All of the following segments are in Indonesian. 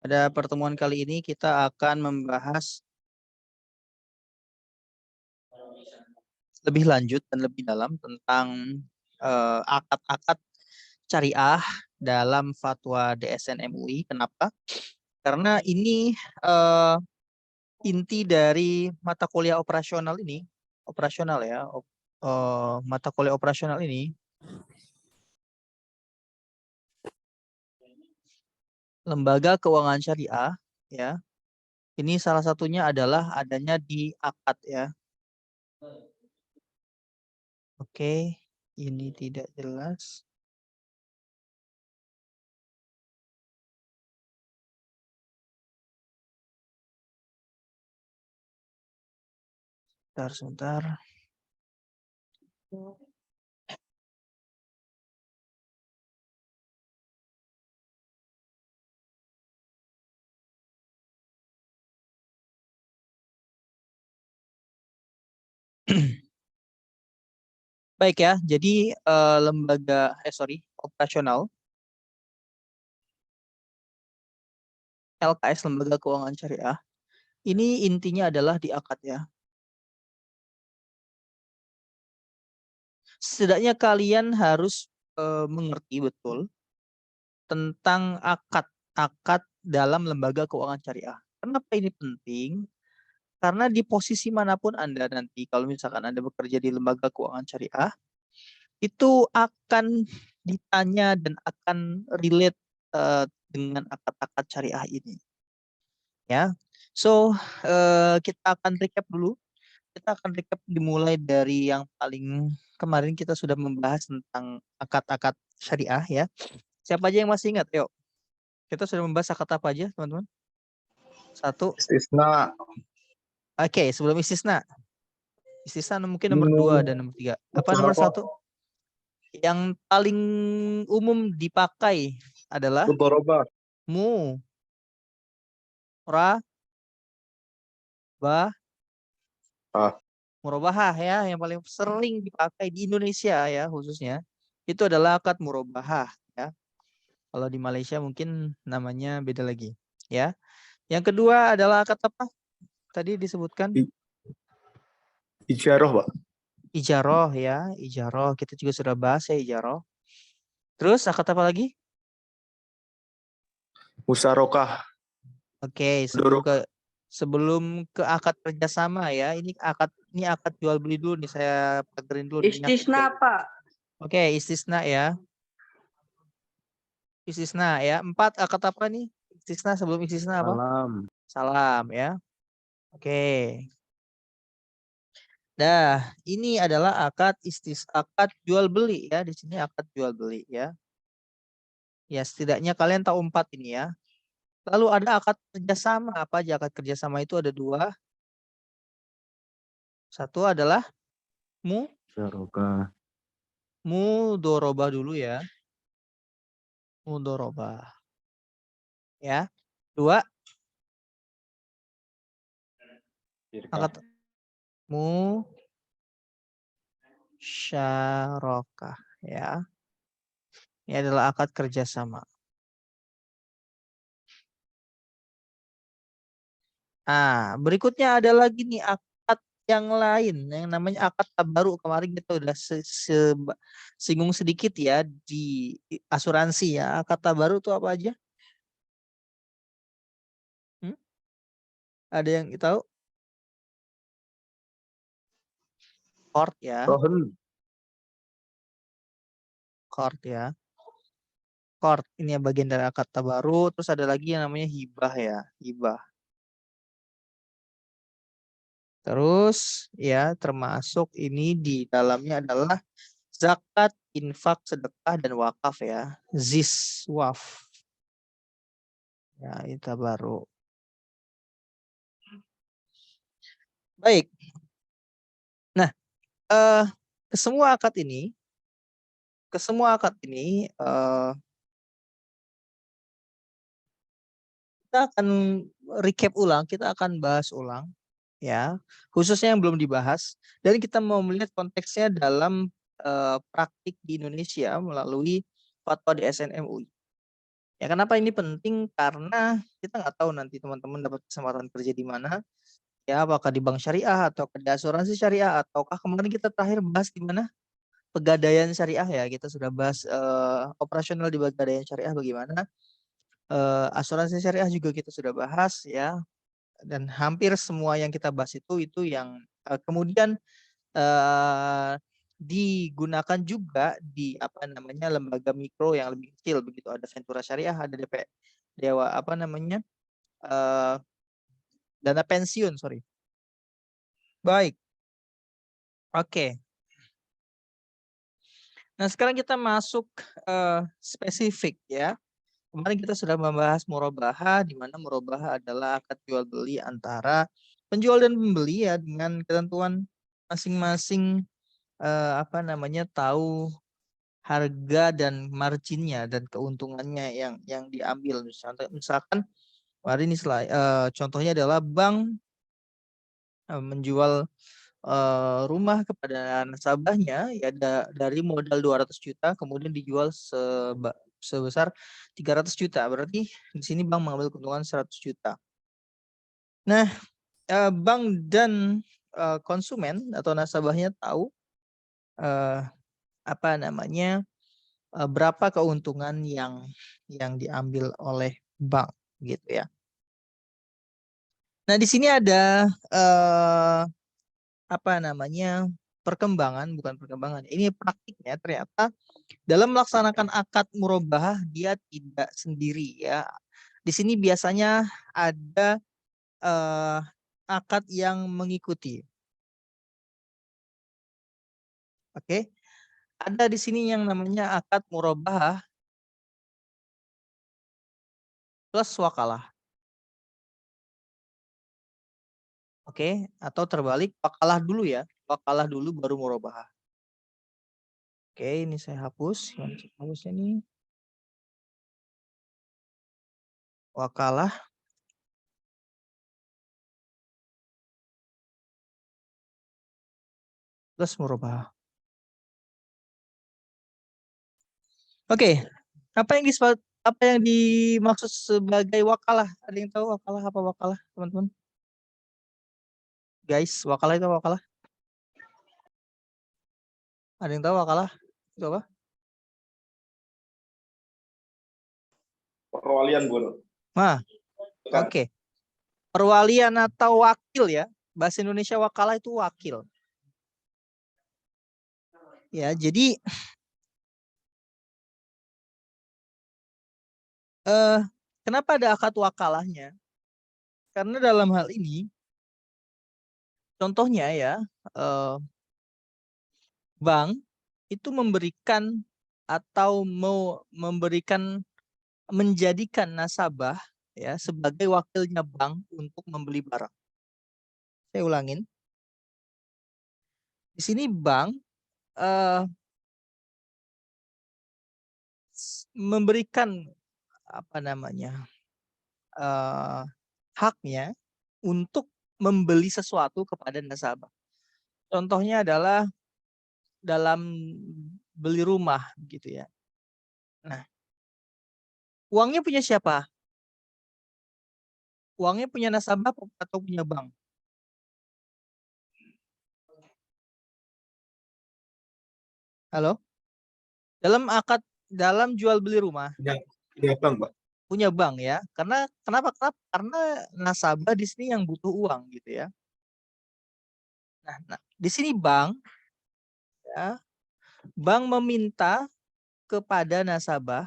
Pada pertemuan kali ini kita akan membahas lebih lanjut dan lebih dalam tentang akad-akad syariah dalam fatwa DSN MUI. Kenapa? Karena ini inti dari mata kuliah operasional ini, mata kuliah operasional ini lembaga keuangan syariah, ya. Ini salah satunya adalah adanya di akad, ya. Oke, ini tidak jelas. Sebentar. Baik ya, jadi operasional LKS Lembaga Keuangan Syariah ini intinya adalah di akad, ya. Setidaknya kalian harus mengerti betul tentang akad dalam lembaga keuangan syariah. Kenapa ini penting? Karena di posisi manapun Anda nanti, kalau misalkan Anda bekerja di lembaga keuangan syariah, itu akan ditanya dan akan relate dengan akad-akad syariah ini. Ya, so kita akan recap dulu. Kita akan recap dimulai dari yang paling kemarin kita sudah membahas tentang akad-akad syariah, ya. Siapa aja yang masih ingat? Yuk, kita sudah membahas akad apa aja, teman-teman? Satu. Istisna. Oke, sebelum istisna. Istisna mungkin nomor 2 dan nomor 3. Apa nomor 1? Yang paling umum dipakai adalah mu, ra, ba, murabahah, ya. Yang paling sering dipakai di Indonesia, ya, khususnya itu adalah akad murabahah, ya. Kalau di Malaysia mungkin namanya beda lagi, ya. Yang kedua adalah akad apa? Tadi disebutkan Ijarah, Pak. ijaroh, ya. Ijaroh kita juga sudah bahas, ya, ijaroh. Terus akad apa lagi? Musarokah. Oke, sebelum ke akad kerjasama, ya. Ini akad jual beli dulu nih, saya pagerin dulu. Istisna, Pak. Oke, istisna, ya. Istisna, ya. 4 akad apa nih? Istisna sebelum istisna apa? Salam, ya. Oke. Dah, ini adalah akad jual beli, ya. Di sini akad jual beli, ya. Ya, setidaknya kalian tahu 4 ini, ya. Lalu ada akad kerjasama. Apa aja akad kerjasama itu? Ada 2. Satu adalah mudorobah dulu, ya. Mudorobah, ya. 2 akad musyarokah, ya. Ini adalah akad kerjasama. Nah, berikutnya ada lagi nih akad yang lain yang namanya akad tabaru. Kemarin kita udah singgung sedikit, ya, di asuransi, ya. Akad tabaru itu apa aja? Ada yang tahu? Kort, ya. Kort, ya. Kort ini bagian dari akad tabaru. Terus ada lagi yang namanya hibah, ya. Hibah. Terus, ya, termasuk ini di dalamnya adalah zakat, infak, sedekah, dan wakaf, ya. Ziswaf. Ya, itu baru. Baik. Nah, ke semua akad ini kita akan recap ulang, kita akan bahas ulang, ya, khususnya yang belum dibahas, dan kita mau melihat konteksnya dalam praktik di Indonesia melalui fatwa DSN MUI. Ya kenapa ini penting? Karena kita nggak tahu nanti teman-teman dapat kesempatan kerja di mana. Ya apakah di bank syariah atau di asuransi syariah ataukah kemarin kita terakhir bahas di mana? Pegadaian syariah ya. Kita sudah bahas operasional di pegadaian syariah bagaimana. Asuransi syariah juga kita sudah bahas ya. Dan hampir semua yang kita bahas itu yang kemudian digunakan juga di apa namanya lembaga mikro yang lebih kecil begitu. Ada Ventura Syariah, ada Dewa apa namanya dana pensiun, sorry. Baik, oke. Nah sekarang kita masuk spesifik ya. Kemarin kita sudah membahas murabahah, di mana murabahah adalah akad jual beli antara penjual dan pembeli ya dengan ketentuan masing-masing apa namanya tahu harga dan marginnya dan keuntungannya yang diambil. Misalkan kemarin ini contohnya adalah bank menjual rumah kepada nasabahnya ya dari modal 200 juta kemudian dijual sebesar 300 juta. Berarti di sini bank mengambil keuntungan 100 juta. Nah, bank dan konsumen atau nasabahnya tahu apa namanya berapa keuntungan yang diambil oleh bank gitu ya. Nah, di sini ada apa namanya bukan perkembangan. Ini praktiknya ternyata dalam melaksanakan akad murabahah dia tidak sendiri ya. Di sini biasanya ada akad yang mengikuti. Oke. Ada di sini yang namanya akad murabahah plus wakalah. Oke, atau terbalik wakalah dulu ya. Wakalah dulu baru murabahah. Oke, ini saya hapus. Hapusnya nih. Wakalah plus murabahah. Oke, apa yang dimaksud sebagai wakalah? Ada yang tahu wakalah apa wakalah, teman-teman? Guys, wakalah itu wakalah? Ada yang tahu wakalah itu apa? Perwalian, Bro. Nah, oke. Perwalian atau wakil ya. Bahasa Indonesia wakalah itu wakil. Ya, jadi kenapa ada akad wakalahnya? Karena dalam hal ini contohnya ya bank itu memberikan atau mau menjadikan nasabah ya sebagai wakilnya bank untuk membeli barang. Saya ulangin. Di sini bank memberikan apa namanya haknya untuk membeli sesuatu kepada nasabah. Contohnya adalah dalam beli rumah gitu ya. Nah, uangnya punya siapa? Uangnya punya nasabah atau punya bank? Halo? Dalam jual beli rumah. Punya bank, Pak. Punya bank ya. Kenapa? Karena nasabah di sini yang butuh uang gitu ya. Nah, di sini bank ya, bank meminta kepada nasabah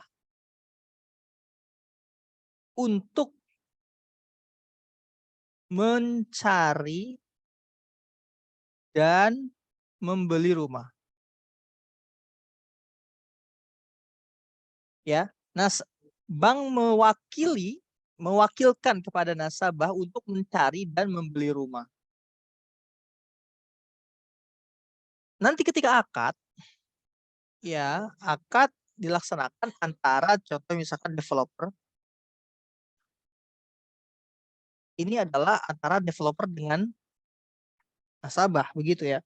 untuk mencari dan membeli rumah. Ya. Nah, bank mewakilkan kepada nasabah untuk mencari dan membeli rumah. Nanti ketika akad ya, akad dilaksanakan antara contoh misalkan developer. Ini adalah antara developer dengan nasabah begitu ya.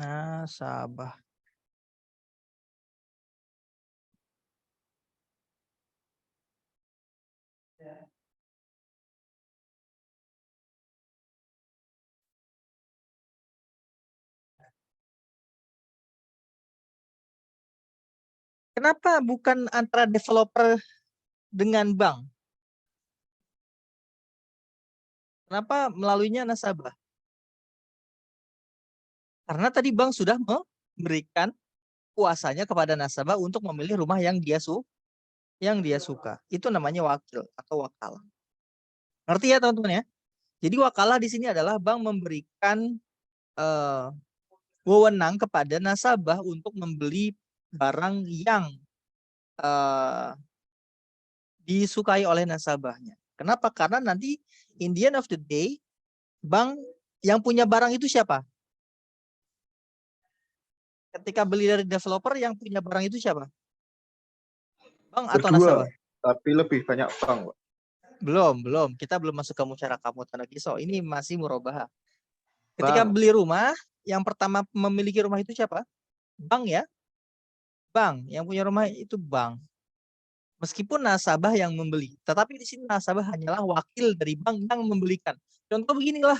Nasabah. Kenapa bukan antara developer dengan bank? Kenapa melaluinya nasabah? Karena tadi bank sudah memberikan kuasanya kepada nasabah untuk memilih rumah yang dia suka. Itu namanya wakil atau wakalah. Ngerti ya teman-teman ya? Jadi wakalah di sini adalah bank memberikan wewenang kepada nasabah untuk membeli barang yang disukai oleh nasabahnya. Kenapa? Karena nanti in the end of the day, bank yang punya barang itu siapa? Ketika beli dari developer, yang punya barang itu siapa? Bank atau Berdua, nasabah? tapi lebih banyak bank, Pak. Belum. Kita belum masuk ke musyarakah mutanakisah. Ini masih murabahah. Ketika beli rumah, yang pertama memiliki rumah itu siapa? Bank ya. Bank. Yang punya rumah itu bank. Meskipun nasabah yang membeli. Tetapi di sini nasabah hanyalah wakil dari bank yang membelikan. Contoh beginilah.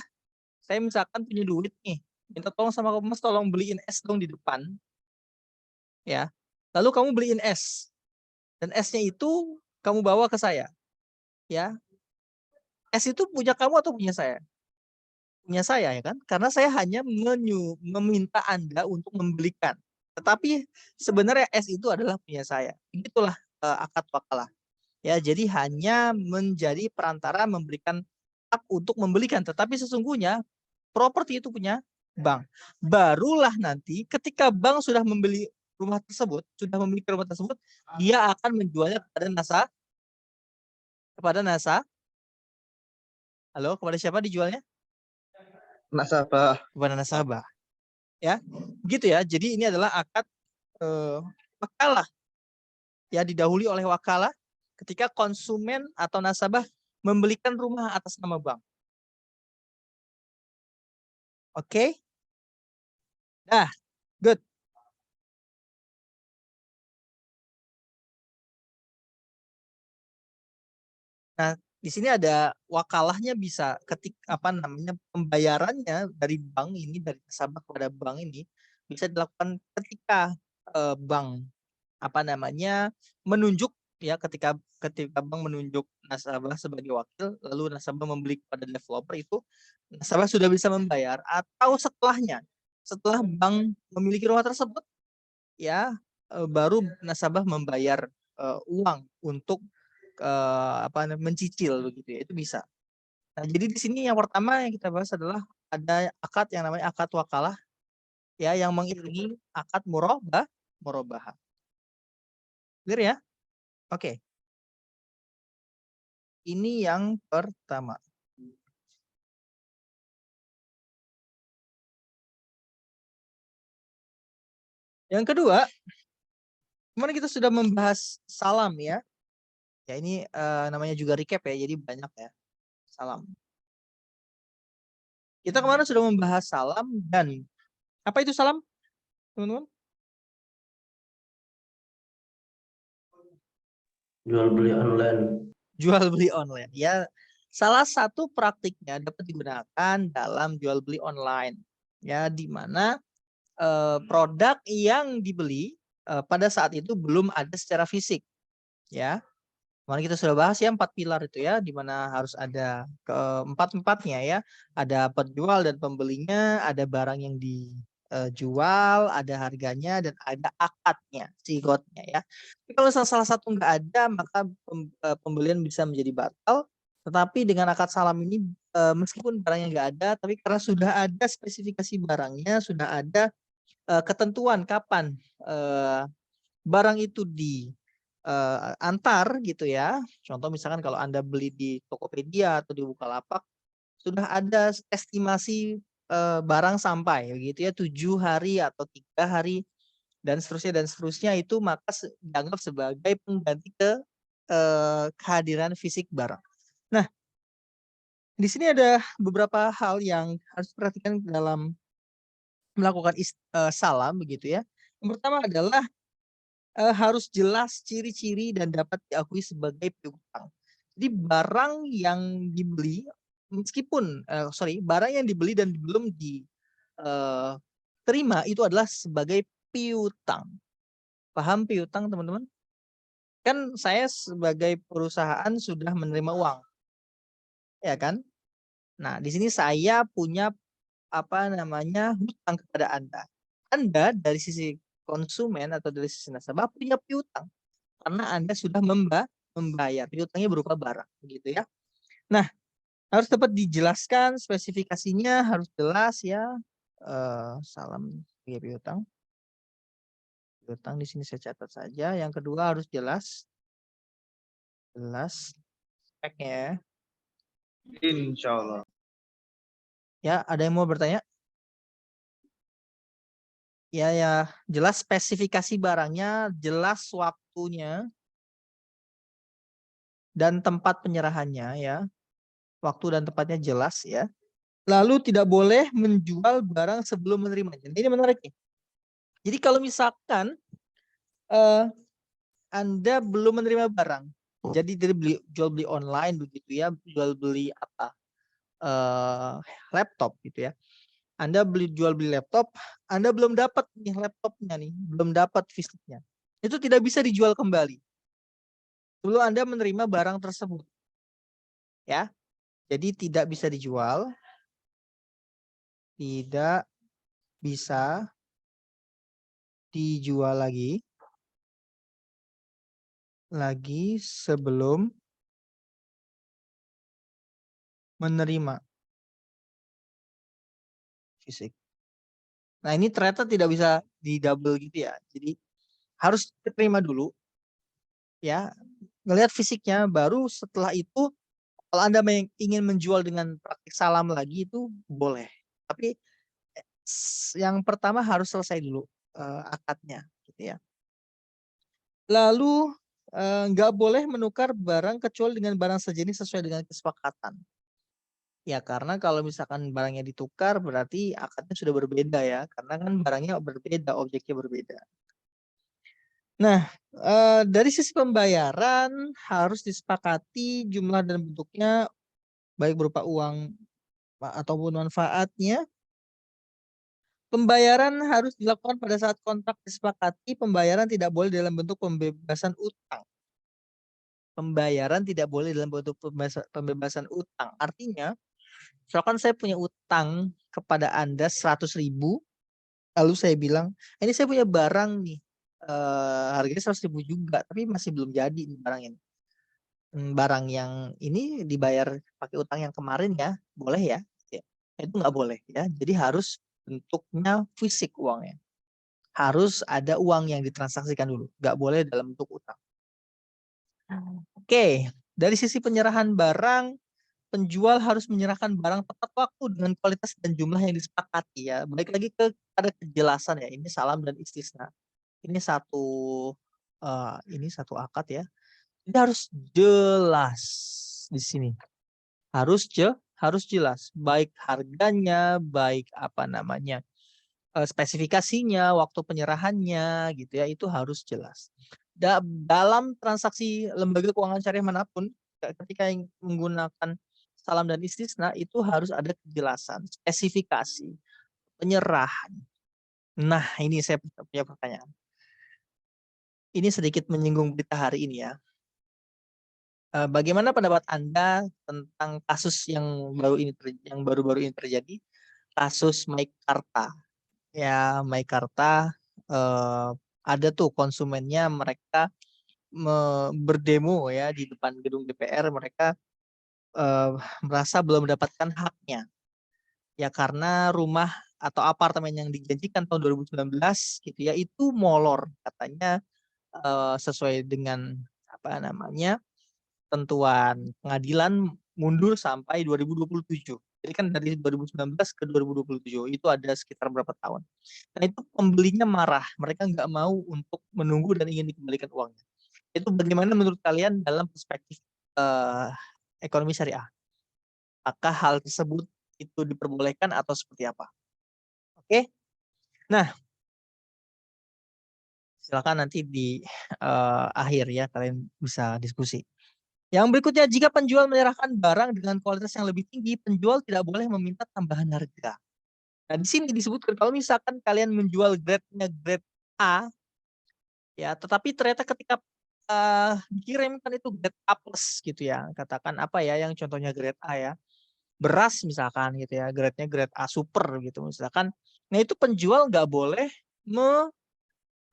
Saya misalkan punya duit nih. Minta tolong sama kamu, Mas, tolong beliin es dong di depan. Ya. Lalu kamu beliin es. Dan esnya itu kamu bawa ke saya. Ya. Es itu punya kamu atau punya saya? Punya saya ya kan? Karena saya hanya meminta Anda untuk membelikan. Tetapi sebenarnya es itu adalah punya saya. Itulah akad wakalah. Ya, jadi hanya menjadi perantara memberikan hak untuk membelikan, tetapi sesungguhnya properti itu punya bank. Barulah nanti ketika bank sudah membeli rumah tersebut, sudah memiliki rumah tersebut, dia akan menjualnya kepada halo, kepada siapa dijualnya? Nasabah. Kepada nasabah. Ya, begitu ya. Jadi ini adalah akad wakalah. Ya, didahului oleh wakalah ketika konsumen atau nasabah membelikan rumah atas nama bank. Oke? Nah, good. Nah, di sini ada wakalahnya bisa pembayarannya dari bank ini, dari nasabah kepada bank ini bisa dilakukan ketika bank menunjuk ya, ketika bank menunjuk nasabah sebagai wakil, lalu nasabah membeli kepada developer, itu nasabah sudah bisa membayar, atau setelah bank memiliki rumah tersebut ya, baru nasabah membayar uang untuk mencicil begitu ya, itu bisa. Nah, jadi di sini yang pertama yang kita bahas adalah ada akad yang namanya akad wakalah ya, yang mengiringi akad murabahah. Clear ya? Oke. Ini yang pertama. Yang kedua, kemarin kita sudah membahas salam ya. Ya, ini namanya juga recap ya, jadi banyak ya. Salam. Kita kemarin sudah membahas salam, dan apa itu salam, teman-teman? Jual beli online. Jual beli online ya. Salah satu praktiknya dapat digunakan dalam jual beli online ya, di mana produk yang dibeli pada saat itu belum ada secara fisik ya. Kemarin kita sudah bahas ya 4 pilar itu ya, di mana harus ada keempat-empatnya ya. Ada penjual dan pembelinya, ada barang yang dijual, ada harganya, dan ada akadnya, sigotnya ya. Tapi kalau salah satu nggak ada, maka pembelian bisa menjadi batal. Tetapi dengan akad salam ini, meskipun barangnya nggak ada, tapi karena sudah ada spesifikasi barangnya, sudah ada ketentuan kapan barang itu antar gitu ya. Contoh misalkan kalau Anda beli di Tokopedia atau di Bukalapak, sudah ada estimasi barang sampai begitu ya, 7 hari atau 3 hari dan seterusnya, itu maka dianggap sebagai pengganti kehadiran fisik barang. Nah, di sini ada beberapa hal yang harus diperhatikan dalam melakukan salam begitu ya. Yang pertama adalah harus jelas ciri-ciri dan dapat diakui sebagai piutang. Jadi barang yang dibeli, barang yang dibeli dan belum diterima itu adalah sebagai piutang. Paham piutang, teman-teman? Kan saya sebagai perusahaan sudah menerima uang, ya kan? Nah, di sini saya punya hutang kepada Anda. Anda dari sisi konsumen atau dari sisi nasabah punya piutang karena Anda sudah membayar. Piutangnya berupa barang, gitu ya. Nah, harus dapat dijelaskan spesifikasinya, harus jelas ya. Salam piutang. Piutang di sini saya catat saja. Yang kedua harus jelas speknya. Insya Allah. Ya, ada yang mau bertanya? Ya, jelas spesifikasi barangnya, jelas waktunya, dan tempat penyerahannya ya. Waktu dan tempatnya jelas ya. Lalu tidak boleh menjual barang sebelum menerimanya. Ini menarik nih. Jadi kalau misalkan Anda belum menerima barang, jadi dari jual beli online begitu ya, jual beli laptop gitu ya. Anda jual beli laptop, Anda belum dapat nih laptopnya nih, belum dapat fisiknya. Itu tidak bisa dijual kembali sebelum Anda menerima barang tersebut. Ya. Jadi tidak bisa dijual. Tidak bisa dijual lagi sebelum menerima fisik. Nah, ini ternyata tidak bisa di double gitu ya. Jadi harus diterima dulu ya, ngelihat fisiknya, baru setelah itu kalau Anda ingin menjual dengan praktik salam lagi itu boleh. Tapi yang pertama harus selesai dulu akadnya gitu ya. Lalu nggak boleh menukar barang kecuali dengan barang sejenis sesuai dengan kesepakatan. Ya, karena kalau misalkan barangnya ditukar berarti akadnya sudah berbeda ya, karena kan barangnya berbeda, objeknya berbeda. Nah, dari sisi pembayaran harus disepakati jumlah dan bentuknya, baik berupa uang ataupun manfaatnya. Pembayaran harus dilakukan pada saat kontrak disepakati. Pembayaran tidak boleh dalam bentuk pembebasan utang. Pembayaran tidak boleh dalam bentuk pembebasan utang. Artinya, misalkan saya punya utang kepada Anda 100.000, lalu saya bilang, ini saya punya barang nih, harganya 100.000 juga, tapi masih belum jadi nih barang ini. Barang yang ini dibayar pakai utang yang kemarin ya, boleh ya? Itu nggak boleh ya. Jadi harus bentuknya fisik uangnya. Harus ada uang yang ditransaksikan dulu, nggak boleh dalam bentuk utang. Oke, dari sisi penyerahan barang, penjual harus menyerahkan barang tepat waktu dengan kualitas dan jumlah yang disepakati ya. Balik lagi pada kejelasan ya. Ini salam dan istisna. Ini satu akad ya. Ini harus jelas di sini. Harus jelas, baik harganya, baik spesifikasinya, waktu penyerahannya gitu ya, itu harus jelas. Dalam transaksi lembaga keuangan syariah manapun, ketika yang menggunakan salam dan istisna itu harus ada kejelasan, spesifikasi, penyerahan. Nah, ini saya punya pertanyaan. Ini sedikit menyinggung berita hari ini ya. Bagaimana pendapat Anda tentang kasus yang baru-baru ini terjadi, kasus Meikarta? Ya, Meikarta ada tuh konsumennya, mereka berdemo ya di depan gedung DPR, mereka merasa belum mendapatkan haknya. Ya karena rumah atau apartemen yang dijanjikan tahun 2019 gitu ya itu molor katanya, sesuai dengan tentuan pengadilan mundur sampai 2027. Jadi kan dari 2019 ke 2027 itu ada sekitar berapa tahun. Nah itu pembelinya marah, mereka nggak mau untuk menunggu dan ingin dikembalikan uangnya. Itu bagaimana menurut kalian dalam perspektif ekonomi syariah? Apakah hal tersebut itu diperbolehkan atau seperti apa? Oke, nah silakan nanti di akhir ya kalian bisa diskusi. Yang berikutnya, jika penjual menyerahkan barang dengan kualitas yang lebih tinggi, penjual tidak boleh meminta tambahan harga. Nah, di sini disebutkan kalau misalkan kalian menjual grade-nya grade A, Ya, tetapi ternyata ketika dikirimkan itu grade A+ gitu ya, katakan apa ya yang contohnya grade A ya, beras misalkan gitu ya, grade-nya grade A super gitu misalkan. Nah itu penjual nggak boleh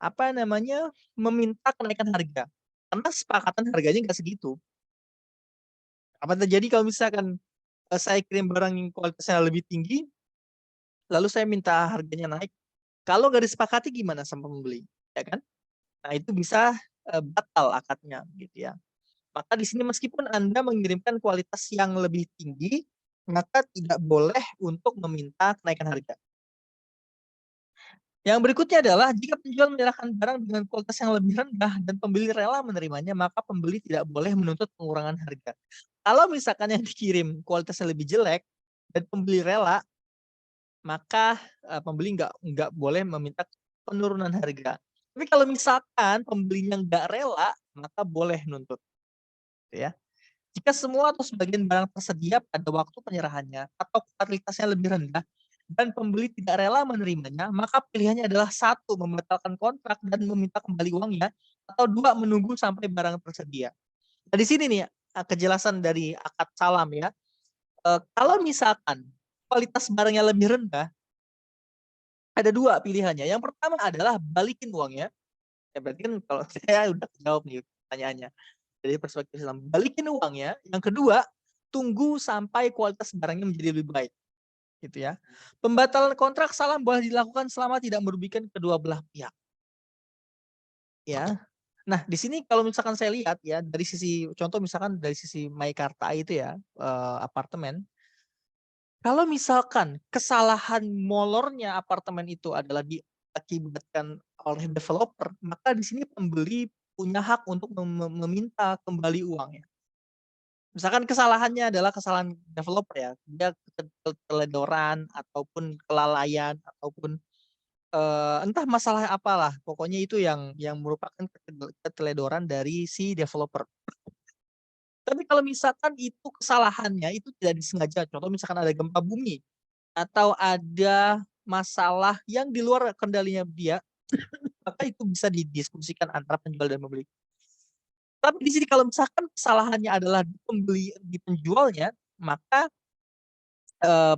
apa namanya, meminta kenaikan harga, karena sepakatan harganya nggak segitu. Apa terjadi kalau misalkan, saya kirim barang yang kualitasnya lebih tinggi, lalu saya minta harganya naik, kalau nggak disepakati gimana sama pembeli, ya kan? Nah itu bisa, batal akadnya gitu ya. Maka di sini meskipun Anda mengirimkan kualitas yang lebih tinggi, maka tidak boleh untuk meminta kenaikan harga. Yang berikutnya adalah jika penjual menyerahkan barang dengan kualitas yang lebih rendah dan pembeli rela menerimanya, maka pembeli tidak boleh menuntut pengurangan harga. Kalau misalkan yang dikirim kualitasnya lebih jelek dan pembeli rela, maka pembeli nggak boleh meminta penurunan harga. Tapi kalau misalkan pembelinya nggak rela, maka boleh nuntut, gitu ya. Jika semua atau sebagian barang tersedia pada waktu penyerahannya atau kualitasnya lebih rendah dan pembeli tidak rela menerimanya, maka pilihannya adalah 1, membatalkan kontrak dan meminta kembali uangnya, atau 2, menunggu sampai barang tersedia. Nah, di sini nih kejelasan dari akad salam ya. Kalau misalkan kualitas barangnya lebih rendah, ada 2 pilihannya. Yang pertama adalah balikin uangnya. Ya berarti kan kalau saya udah jawab nih pertanyaannya. Dari perspektif Islam, balikin uangnya. Yang kedua, tunggu sampai kualitas barangnya menjadi lebih baik, gitu ya. Pembatalan kontrak salam boleh dilakukan selama tidak merugikan kedua belah pihak, ya. Nah, di sini kalau misalkan saya lihat ya, dari sisi contoh misalkan dari sisi Meikarta itu ya, apartemen, kalau misalkan kesalahan molornya apartemen itu adalah diakibatkan oleh developer, maka di sini pembeli punya hak untuk meminta kembali uangnya. Misalkan kesalahannya adalah kesalahan developer ya, dia keteledoran ataupun kelalaian ataupun, entah masalah apalah, pokoknya itu yang merupakan keteledoran dari si developer. Tapi kalau misalkan itu kesalahannya itu tidak disengaja, contoh misalkan ada gempa bumi atau ada masalah yang di luar kendalinya dia, maka itu bisa didiskusikan antara penjual dan pembeli. Tapi di sini kalau misalkan kesalahannya adalah di penjualnya, maka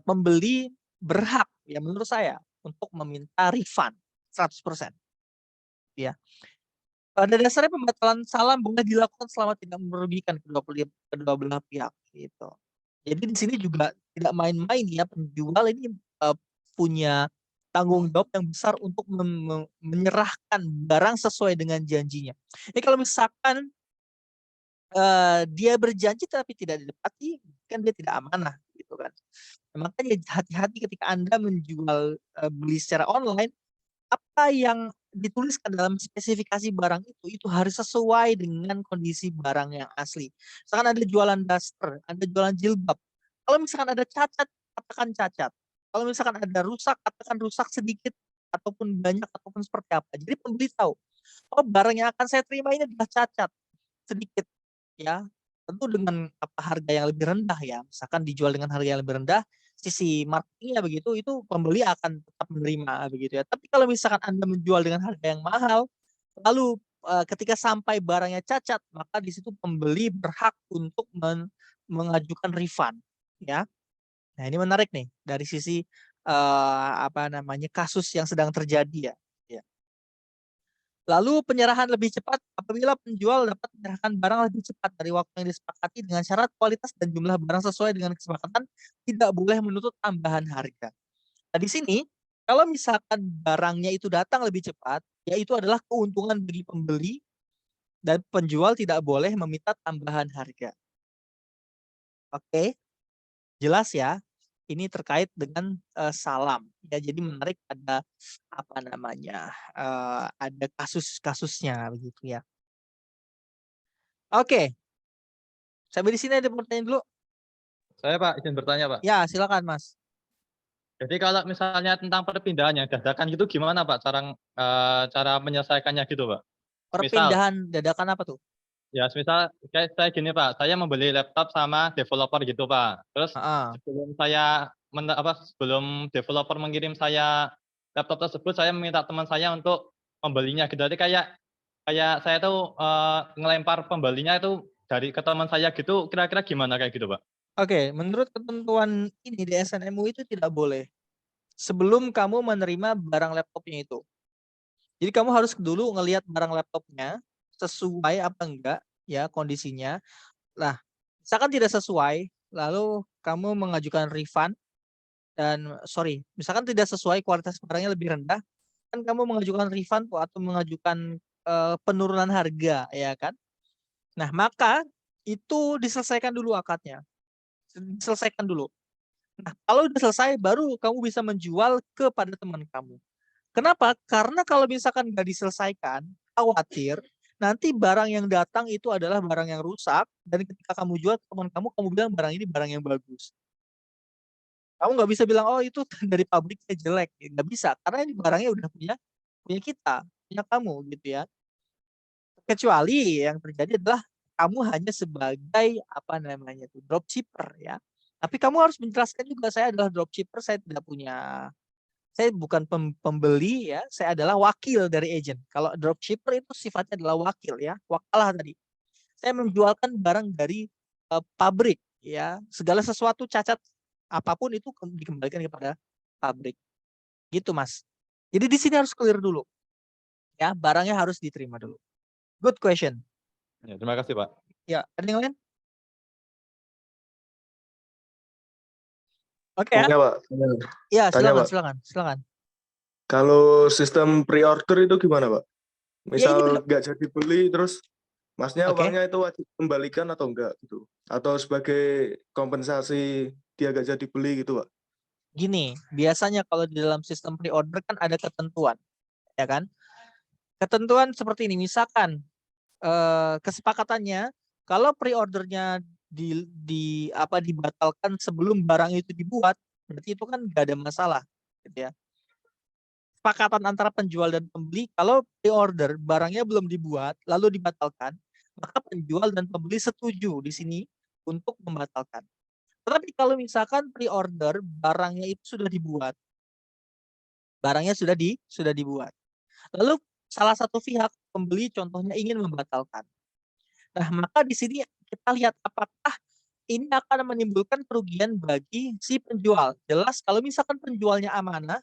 pembeli berhak ya menurut saya untuk meminta refund 100% ya. Pada dasarnya pembatalan salam boleh dilakukan selama tidak merugikan kedua belah pihak gitu. Jadi di sini juga tidak main-main ya, penjual ini punya tanggung jawab yang besar untuk menyerahkan barang sesuai dengan janjinya. Ini kalau misalkan dia berjanji tapi tidak ditepati, kan dia tidak amanah gitu kan. Makanya hati-hati ketika Anda menjual, beli secara online, apa yang dituliskan dalam spesifikasi barang itu harus sesuai dengan kondisi barang yang asli. Misalkan Anda jualan daster, Anda jualan jilbab, kalau misalkan ada cacat, katakan cacat. Kalau misalkan ada rusak, katakan rusak sedikit ataupun banyak ataupun seperti apa. Jadi pembeli tahu, oh barang yang akan saya terima ini adalah cacat sedikit ya. Tentu dengan apa, harga yang lebih rendah ya, misalkan dijual dengan harga yang lebih rendah, sisi marketingnya begitu, itu pembeli akan tetap menerima begitu ya. Tapi kalau misalkan Anda menjual dengan harga yang mahal, lalu, ketika sampai barangnya cacat, maka di situ pembeli berhak untuk mengajukan refund ya. Nah ini menarik nih dari sisi, apa namanya, kasus yang sedang terjadi ya. Ya. Lalu penyerahan lebih cepat apabila penjual dapat menyerahkan barang lebih cepat dari waktu yang disepakati dengan syarat kualitas dan jumlah barang sesuai dengan kesepakatan, tidak boleh menuntut tambahan harga. Nah, di sini kalau misalkan barangnya itu datang lebih cepat, ya itu adalah keuntungan bagi pembeli dan penjual tidak boleh meminta tambahan harga. Oke, jelas ya? Ini terkait dengan, salam. Ya jadi menarik ada, apa namanya, ada kasus-kasusnya begitu ya. Oke, sampai di sini ada pertanyaan dulu? Saya Pak, izin bertanya Pak. Ya, silakan Mas. Jadi kalau misalnya tentang perpindahan yang dadakan gitu gimana Pak cara menyelesaikannya gitu Pak? Misal, Perpindahan dadakan apa tuh? ya misal kayak saya gini Pak, saya membeli laptop sama developer gitu Pak. Terus Heeh. sebelum developer mengirim saya laptop tersebut, saya meminta teman saya untuk membelinya gitu. Jadi kayak kayak saya tuh ngelempar pembelinya itu ke teman saya gitu, kira-kira gimana kayak gitu, Pak? Oke, menurut ketentuan ini di SNMU itu tidak boleh sebelum kamu menerima barang laptopnya itu. Jadi kamu harus dulu ngelihat barang laptopnya sesuai apa enggak ya kondisinya. Nah, misalkan tidak sesuai, lalu kamu mengajukan refund dan misalkan tidak sesuai kualitas barangnya lebih rendah, kan kamu mengajukan refund atau mengajukan penurunan harga, ya kan? Nah, maka itu diselesaikan dulu akadnya. Diselesaikan dulu. Nah, kalau udah selesai baru kamu bisa menjual kepada teman kamu. Kenapa? Karena kalau misalkan nggak diselesaikan, khawatir nanti barang yang datang itu adalah barang yang rusak dan ketika kamu jual ke teman kamu bilang barang ini barang yang bagus. Kamu nggak bisa bilang oh itu dari pabriknya jelek, nggak bisa karena ini barangnya udah punya punya kita, punya kamu gitu ya. Kecuali yang terjadi adalah kamu hanya sebagai apa namanya tuh dropshipper ya. Tapi kamu harus menjelaskan juga saya adalah dropshipper, saya bukan pembeli ya, saya adalah wakil dari agent. Kalau dropshipper itu sifatnya adalah wakil ya, wakalah tadi. Saya menjualkan barang dari pabrik ya, segala sesuatu cacat apapun itu dikembalikan kepada pabrik. Gitu, Mas. Jadi di sini harus clear dulu. Ya, barangnya harus diterima dulu. Good question. Ya, terima kasih, Pak. Ya, ada yang lain? Oke ya. Tanya Pak. Ya, Tanya, silakan, Pak. silakan. Kalau sistem pre-order itu gimana Pak? Ya ini Misal nggak jadi beli terus Masnya oke. uangnya itu wajib kembalikan atau enggak gitu? Atau sebagai kompensasi dia nggak jadi beli gitu Pak? Gini, biasanya kalau di dalam sistem pre-order kan ada ketentuan, ya kan? Ketentuan seperti ini, misalkan kesepakatannya kalau pre-ordernya dibatalkan sebelum barang itu dibuat, berarti itu kan nggak ada masalah, gitu ya. Kesepakatan antara penjual dan pembeli kalau pre-order barangnya belum dibuat lalu dibatalkan, maka penjual dan pembeli setuju di sini untuk membatalkan. Tetapi kalau misalkan pre-order barangnya itu sudah dibuat, barangnya sudah dibuat. Lalu salah satu pihak pembeli contohnya ingin membatalkan. Nah, maka di sini kita lihat apakah ini akan menimbulkan kerugian bagi si penjual. Jelas kalau misalkan penjualnya amanah,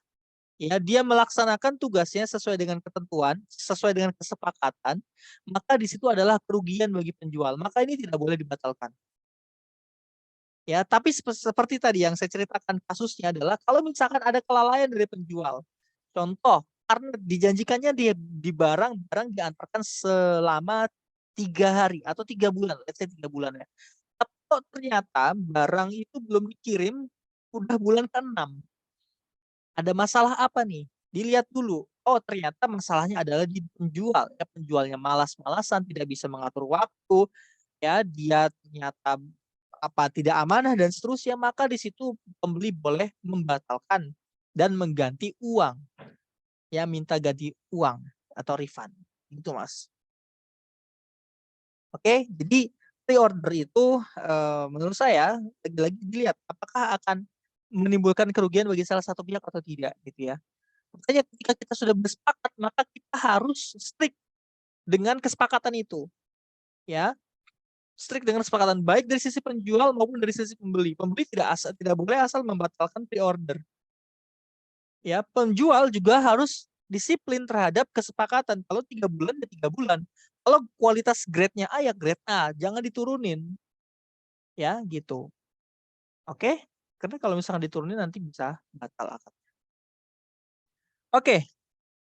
ya dia melaksanakan tugasnya sesuai dengan ketentuan, sesuai dengan kesepakatan, maka di situ adalah kerugian bagi penjual. Maka ini tidak boleh dibatalkan. Ya, tapi seperti tadi yang saya ceritakan kasusnya adalah kalau misalkan ada kelalaian dari penjual. Contoh, karena dijanjikannya di barang diantarkan selama 3 hari atau 3 bulan, let's say 3 bulan ya. Tapi kok ternyata barang itu belum dikirim, udah bulan ke-6. Ada masalah apa nih? Dilihat dulu. Oh, ternyata masalahnya adalah di penjual. Ya, penjualnya malas-malasan, tidak bisa mengatur waktu, ya, dia ternyata tidak amanah dan seterusnya, maka di situ pembeli boleh membatalkan dan mengganti uang. Ya, minta ganti uang atau refund. Gitu, Mas. Oke, jadi pre-order itu menurut saya lagi-lagi dilihat apakah akan menimbulkan kerugian bagi salah satu pihak atau tidak gitu ya. Makanya ketika kita sudah bersepakat maka kita harus strict dengan kesepakatan itu. Ya, strict dengan kesepakatan baik dari sisi penjual maupun dari sisi pembeli. Pembeli tidak boleh asal membatalkan pre-order. Ya, penjual juga harus disiplin terhadap kesepakatan. Kalau 3 bulan ya 3 bulan. Kalau kualitas grade-nya A ya grade A, jangan diturunin. Ya, gitu. Oke? Karena kalau misalkan diturunin nanti bisa batal akad. Oke,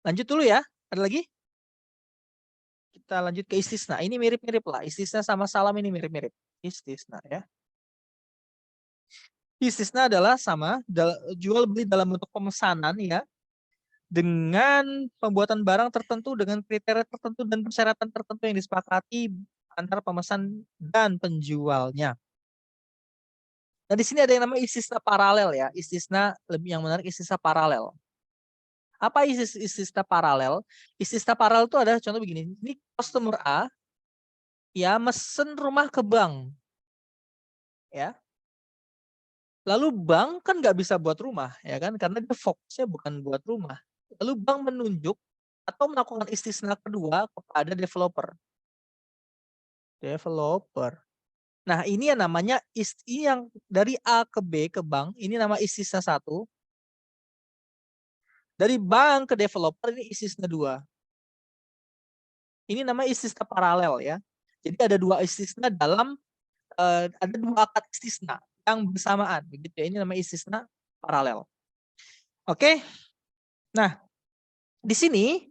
lanjut dulu ya. Ada lagi? Kita lanjut ke istisna. Ini mirip-mirip lah. Istisna sama salam ini mirip-mirip. Istisna ya. Istisna adalah sama jual beli dalam bentuk pemesanan ya, dengan pembuatan barang tertentu dengan kriteria tertentu dan persyaratan tertentu yang disepakati antara pemesan dan penjualnya. Nah, di sini ada yang namanya istisna paralel ya. Istisna lebih yang menarik istisna paralel. Apa istisna paralel? Istisna paralel itu adalah contoh begini. Ini customer A ya mesen rumah ke bank. Ya. Lalu bank kan nggak bisa buat rumah ya kan karena dia fokusnya bukan buat rumah. Lalu bank menunjuk atau melakukan istisna kedua kepada developer. Nah, ini yang namanya ini yang dari A ke B ke bank, ini nama istisna 1. Dari bank ke developer ini istisna 2. Ini nama istisna paralel ya. Jadi ada 2 istisna dalam ada 2 akad istisna yang bersamaan begitu ya. Ini nama istisna paralel. Oke. Nah, di sini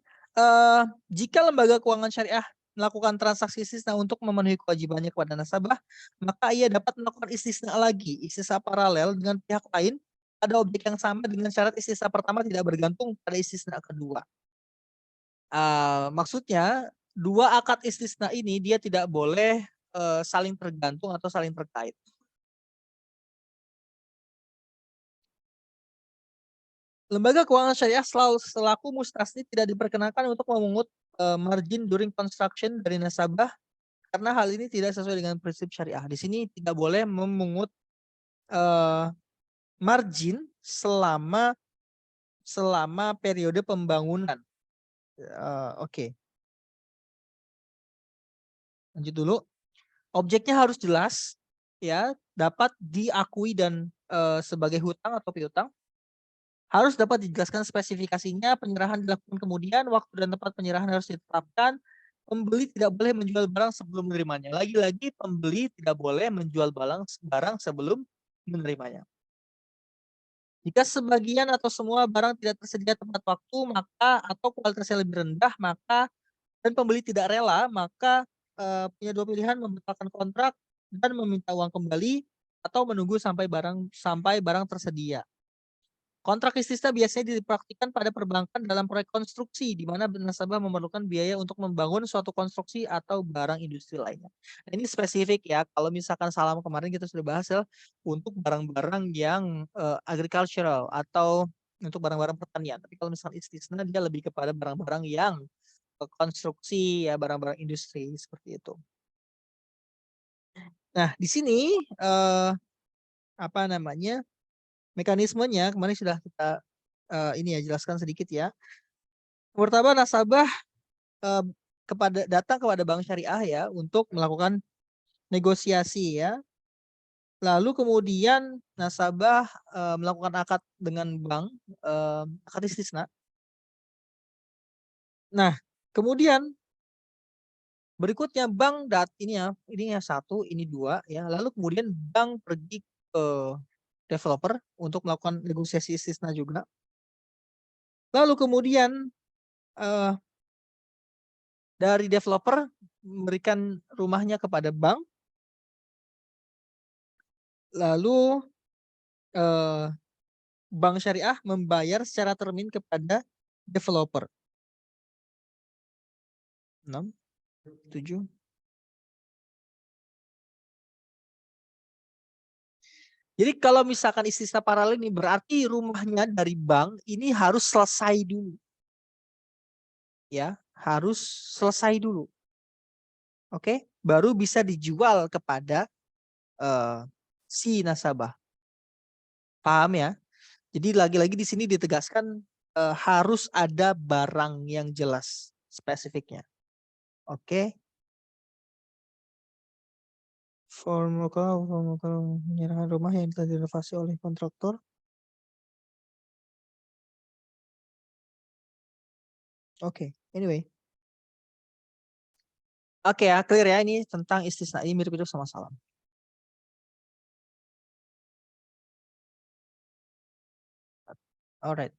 jika lembaga keuangan syariah melakukan transaksi istisna untuk memenuhi kewajibannya kepada nasabah, maka ia dapat melakukan istisna lagi, istisna paralel dengan pihak lain pada objek yang sama dengan syarat istisna pertama tidak bergantung pada istisna kedua. Maksudnya 2 akad istisna ini dia tidak boleh saling tergantung atau saling terkait. Lembaga keuangan syariah selaku mustasni tidak diperkenankan untuk memungut margin during construction dari nasabah karena hal ini tidak sesuai dengan prinsip syariah. Di sini tidak boleh memungut margin selama periode pembangunan. Oke. Lanjut dulu. Objeknya harus jelas, ya, dapat diakui dan sebagai hutang atau piutang. Harus dapat dijelaskan spesifikasinya, penyerahan dilakukan kemudian, waktu dan tempat penyerahan harus ditetapkan. Pembeli tidak boleh menjual barang sebelum menerimanya. Lagi-lagi pembeli tidak boleh menjual barang sebelum menerimanya. Jika sebagian atau semua barang tidak tersedia tepat waktu, maka atau kualitasnya lebih rendah, maka dan pembeli tidak rela, maka punya 2 pilihan, membatalkan kontrak dan meminta uang kembali atau menunggu sampai barang tersedia. Kontrak istisna biasanya dipraktikkan pada perbankan dalam proyek konstruksi di mana nasabah memerlukan biaya untuk membangun suatu konstruksi atau barang industri lainnya. Nah, ini spesifik ya. Kalau misalkan salam kemarin kita sudah bahas ya, untuk barang-barang yang agricultural atau untuk barang-barang pertanian. Tapi kalau misalkan istisna dia lebih kepada barang-barang yang konstruksi ya, barang-barang industri seperti itu. Nah, di sini apa namanya? Mekanismenya kemarin sudah kita ini ya jelaskan sedikit ya. Pertama, nasabah datang kepada bank syariah ya untuk melakukan negosiasi ya. Lalu kemudian nasabah melakukan akad dengan bank, akad istisna. Nah, kemudian berikutnya bank ini ya 1, ini 2 ya. Lalu kemudian bank pergi ke developer untuk melakukan negosiasi istisna juga. Lalu kemudian dari developer memberikan rumahnya kepada bank. Lalu bank syariah membayar secara termin kepada developer. 6, 7. Jadi kalau misalkan istisna paralel ini berarti rumahnya dari bank ini harus selesai dulu. Ya, harus selesai dulu. Oke, baru bisa dijual kepada si nasabah. Paham ya? Jadi lagi-lagi di sini ditegaskan harus ada barang yang jelas spesifiknya. Oke. Formuka menyerahkan rumah yang telah direnovasi oleh kontraktor. Oke, anyway. Oke ya, clear ya, ini tentang istisna, ini mirip-mirip sama salam. Alright.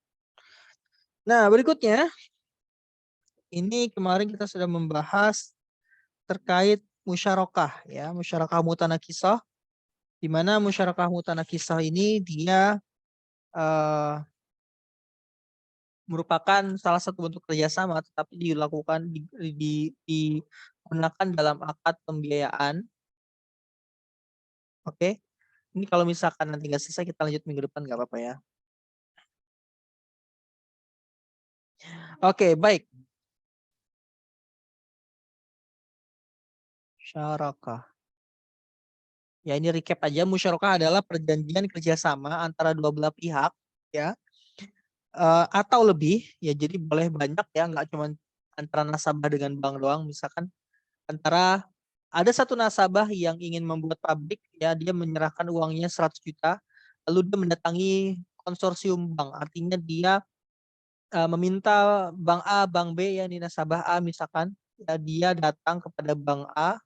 Nah, berikutnya ini kemarin kita sudah membahas terkait musyarakah ya, musyarakah mutanakisah, di mana musyarakah mutanakisah ini dia merupakan salah satu bentuk kerjasama, tetapi dilakukan digunakan dalam akad pembiayaan. Oke, ini kalau misalkan nanti nggak selesai kita lanjut minggu depan nggak apa-apa ya. Oke, baik. Musyarakah. Ya, ini recap aja. Musyarakah adalah perjanjian kerjasama antara dua belah pihak, ya, atau lebih ya, jadi boleh banyak ya, nggak cuma antara nasabah dengan bank doang. Misalkan antara ada satu nasabah yang ingin membuat pabrik ya, dia menyerahkan uangnya 100 juta, lalu dia mendatangi konsorsium bank, artinya dia meminta bank A, bank B ya, ini nasabah A misalkan, ya, dia datang kepada bank A,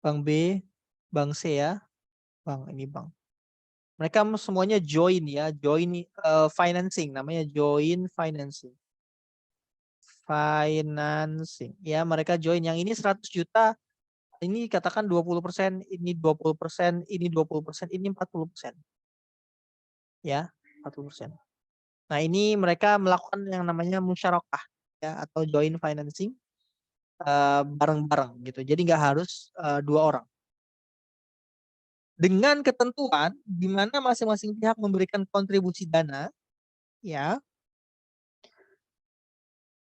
bank B, bank C ya, bank. Mereka semuanya join ya, join financing, namanya join financing. Ya, mereka join, yang ini 100 juta, ini katakan 20%, ini 20%, ini 20%, ini 40%. Ya, 40%. Nah, ini mereka melakukan yang namanya musyarakah ya, atau joint financing bareng-bareng gitu. Jadi nggak harus 2 orang. Dengan ketentuan di mana masing-masing pihak memberikan kontribusi dana ya,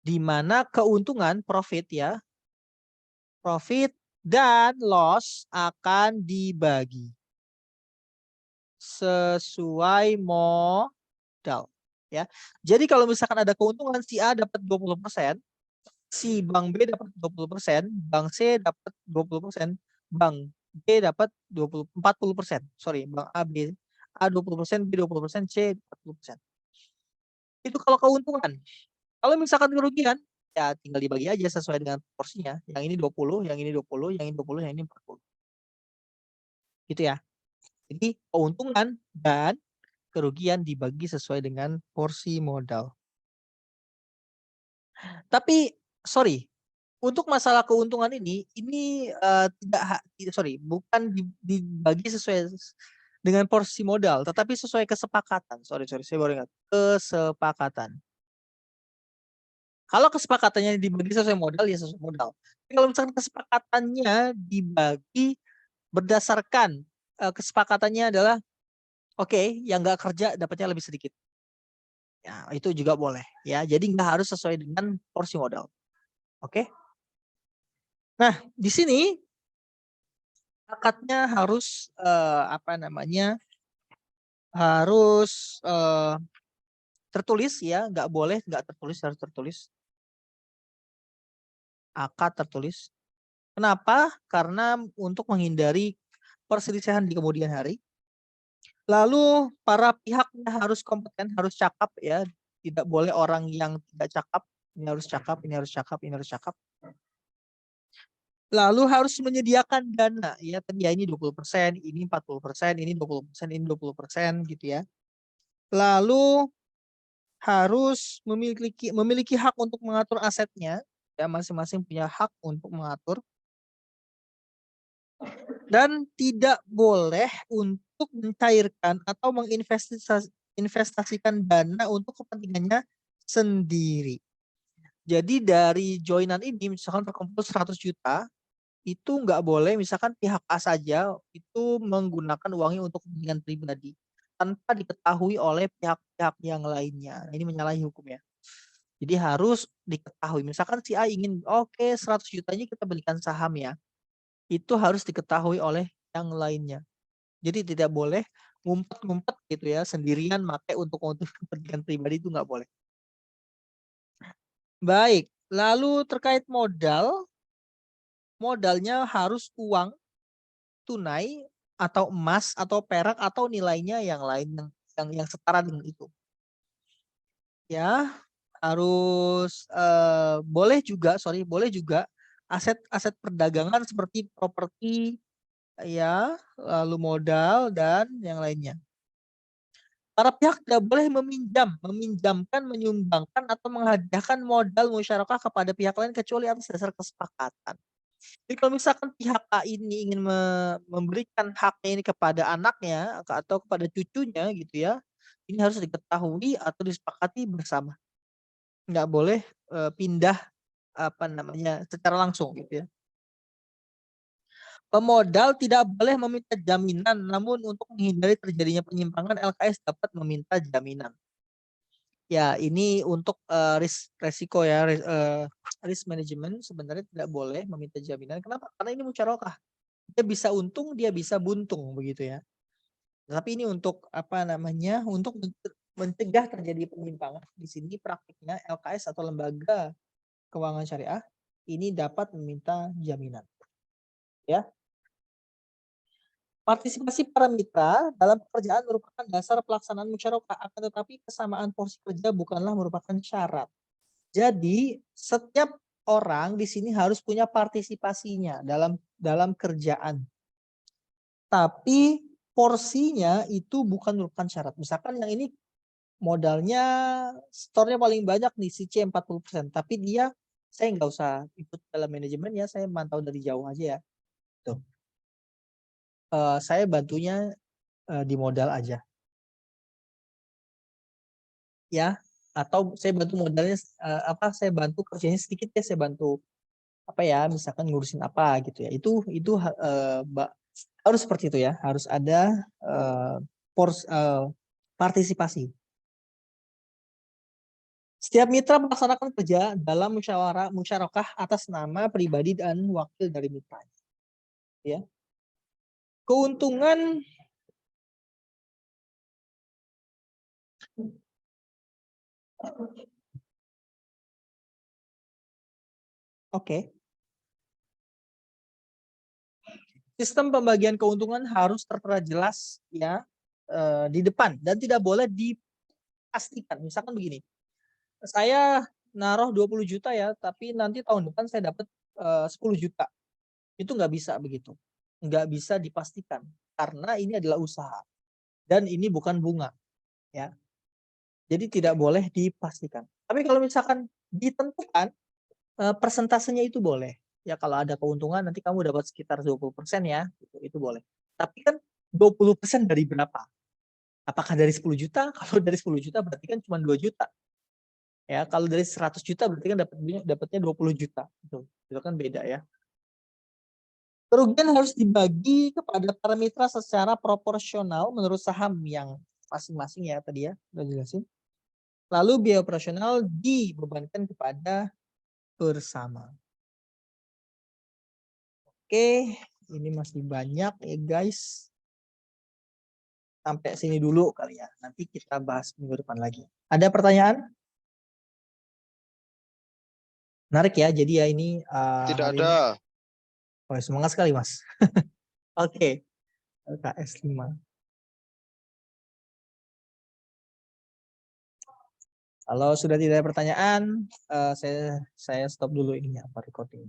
di mana keuntungan profit ya, profit dan loss akan dibagi sesuai modal ya. Jadi kalau misalkan ada keuntungan, si A dapat 20%, si bank B dapat 20%, bank C dapat 20%, bank B dapat 40%. Sorry, bank A, B, A 20%, B 20%, C 40%. Itu kalau keuntungan. Kalau misalkan kerugian, ya tinggal dibagi aja sesuai dengan porsinya. Yang ini 20, yang ini 20, yang ini 20, yang ini 40. Gitu ya. Jadi keuntungan dan kerugian dibagi sesuai dengan porsi modal. Tapi sorry, untuk masalah keuntungan ini bukan dibagi sesuai dengan porsi modal, tetapi sesuai kesepakatan. Sorry, saya baru ingat. Kesepakatan. Kalau kesepakatannya dibagi sesuai modal, ya sesuai modal. Tapi kalau misalkan kesepakatannya dibagi berdasarkan kesepakatannya adalah oke, yang nggak kerja dapatnya lebih sedikit. Ya, itu juga boleh. Ya, jadi nggak harus sesuai dengan porsi modal. Oke. Nah, di sini akadnya harus harus tertulis ya, nggak boleh nggak tertulis, harus tertulis. Akad tertulis. Kenapa? Karena untuk menghindari perselisihan di kemudian hari. Lalu para pihaknya harus kompeten, harus cakap ya, tidak boleh orang yang tidak cakap. Ini harus cakap, ini harus cakap, ini harus cakap. Lalu harus menyediakan dana ya, tadi ya, ini 20%, ini 40%, ini 20%, ini 20% gitu ya. Lalu harus memiliki hak untuk mengatur asetnya ya, masing-masing punya hak untuk mengatur, dan tidak boleh untuk mencairkan atau menginvestasikan dana untuk kepentingannya sendiri. Jadi dari joinan ini misalkan terkumpul 100 juta, itu nggak boleh misalkan pihak A saja itu menggunakan uangnya untuk kepentingan pribadi tanpa diketahui oleh pihak-pihak yang lainnya. Ini menyalahi hukum ya. Jadi harus diketahui. Misalkan si A ingin, oke 100 jutanya kita belikan saham ya. Itu harus diketahui oleh yang lainnya. Jadi tidak boleh ngumpet-ngumpet gitu ya, sendirian pakai untuk kepentingan pribadi, itu nggak boleh. Baik, lalu terkait modal, modalnya harus uang tunai atau emas atau perak atau nilainya yang lain yang setara dengan itu. Ya, harus boleh juga aset-aset perdagangan seperti properti ya, lalu modal dan yang lainnya. Para pihak tidak boleh meminjamkan, menyumbangkan atau menghadiahkan modal musyarakah kepada pihak lain kecuali atas dasar kesepakatan. Jadi kalau misalkan pihak A ini ingin memberikan haknya ini kepada anaknya atau kepada cucunya gitu ya, ini harus diketahui atau disepakati bersama. Nggak boleh pindah secara langsung gitu ya. Pemodal tidak boleh meminta jaminan, namun untuk menghindari terjadinya penyimpangan, LKS dapat meminta jaminan. Ya, ini untuk risiko ya, risk management sebenarnya tidak boleh meminta jaminan. Kenapa? Karena ini musyarakah. Dia bisa untung, dia bisa buntung begitu ya. Tapi ini untuk untuk mencegah terjadi penyimpangan, di sini praktiknya LKS atau lembaga keuangan syariah ini dapat meminta jaminan. Ya. Partisipasi para mitra dalam pekerjaan merupakan dasar pelaksanaan musyarakah, akan tetapi kesamaan porsi kerja bukanlah merupakan syarat. Jadi setiap orang di sini harus punya partisipasinya dalam kerjaan. Tapi porsinya itu bukan merupakan syarat. Misalkan yang ini modalnya store-nya paling banyak nih si C 40%, tapi dia saya nggak usah ikut dalam manajemen ya, saya mantau dari jauh aja ya. Tuh. Saya bantunya di modal aja. Ya, atau saya bantu modalnya saya bantu kerjanya sedikit ya, saya bantu apa ya, misalkan ngurusin apa gitu ya. Itu harus seperti itu ya, harus ada partisipasi. Setiap mitra melaksanakan kerja dalam musyarakah atas nama pribadi dan wakil dari mitra. Ya. Keuntungan Oke. Sistem pembagian keuntungan harus tertera jelas ya di depan dan tidak boleh dipastikan. Misalkan begini, saya naruh 20 juta ya, tapi nanti tahun depan saya dapat 10 juta. Itu nggak bisa begitu. Nggak bisa dipastikan karena ini adalah usaha dan ini bukan bunga. Ya. Jadi tidak boleh dipastikan. Tapi kalau misalkan ditentukan persentasenya itu boleh. Ya kalau ada keuntungan nanti kamu dapat sekitar 20% ya, itu boleh. Tapi kan 20% dari berapa? Apakah dari 10 juta? Kalau dari 10 juta berarti kan cuma 2 juta. Ya, kalau dari 100 juta berarti kan dapatnya 20 juta. Itu kan beda ya. Kerugian harus dibagi kepada para mitra secara proporsional menurut saham yang masing-masing ya tadi ya, udah jelasin. Lalu biaya operasional dibebankan kepada bersama. Oke, ini masih banyak ya guys. Sampai sini dulu kali ya. Nanti kita bahas minggu depan lagi. Ada pertanyaan? Menarik ya. Jadi ya ini Tidak ada. Oh, semangat sekali Mas. Oke. LKS 5. Kalau sudah tidak ada pertanyaan, saya stop dulu ininya recording.